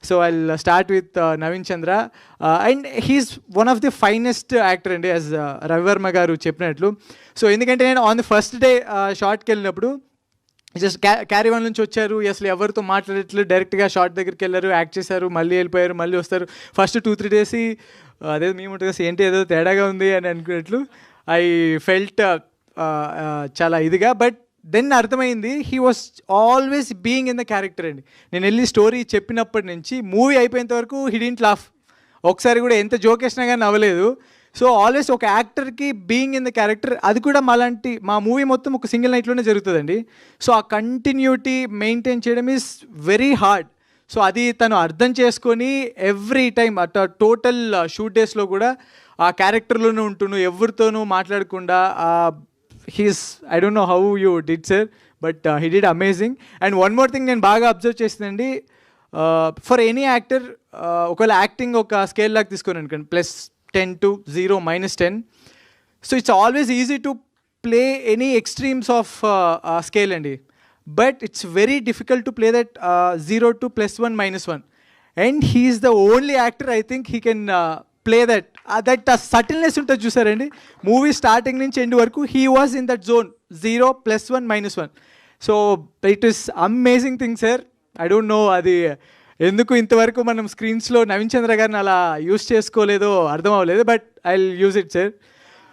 So I'll start with Naveen Chandra. And he's one of the finest actor అండి, as Ravi Varma గారు చెప్పినట్లు. So ఎందుకంటే నేను ఆన్ ది ఫస్ట్ డే షార్ట్కి వెళ్ళినప్పుడు జస్ట్ క్యారీ వన్ నుంచి వచ్చారు, అసలు ఎవరితో మాట్లాడట్లేదు, డైరెక్ట్గా షార్ట్ దగ్గరికి వెళ్ళారు, యాక్ట్ చేశారు, మళ్ళీ వెళ్ళిపోయారు, మళ్ళీ వస్తారు. ఫస్ట్ 2-3 డేస్ అదే మేము ఉంటుంది ఏంటి ఏదో తేడాగా ఉంది అని అనుకున్నట్లు ఐ ఫెల్ట్ చాలా ఇదిగా. బట్ దెన్ అర్థమైంది he was always being in the character అండి. నేను వెళ్ళి స్టోరీ చెప్పినప్పటి నుంచి మూవీ అయిపోయేంత వరకు హీ డింట్ లాఫ్. ఒకసారి కూడా ఎంత జోక్ వేసినా కానీ నవ్వలేదు. సో ఆల్వేస్ ఒక యాక్టర్కి బీయింగ్ ఇన్ ద క్యారెక్టర్, అది కూడా మా మూవీ మొత్తం ఒక సింగిల్ నైట్లోనే జరుగుతుందండి. సో ఆ కంటిన్యూటీ మెయింటైన్ చేయడం ఈజ్ వెరీ హార్డ్. సో అది తను అర్థం చేసుకొని ఎవ్రీ టైం టోటల్ షూట్ డేస్లో కూడా ఆ క్యారెక్టర్లోనే ఉంటున్నాను, ఎవరితోనూ మాట్లాడకుండా. He's I don't know how you did sir, but he did amazing. And one more thing నేను బాగా అబ్జర్వ్ చేసిందండి, ఫర్ ఎనీ యాక్టర్ ఒకవేళ యాక్టింగ్ ఒక స్కేల్ లాగా తీసుకొని అనుకోండి, +10 to 0, -10. So it's always easy to play any extremes of scale అండి. But it's very difficult to play that 0 to +1, -1. And he is the only actor I think he can play that subtleness ఉంటుంది చూసారండి. Movie starting నుంచి end వరకు he was in that zone 0, +1, -1. So it is amazing thing sir. I don't no అది ఎందుకు ఇంతవరకు మనం స్క్రీన్స్లో నవీన్ చంద్ర గారిని అలా యూస్ చేసుకోలేదో అర్థం అవ్వలేదు, but I will use it sir.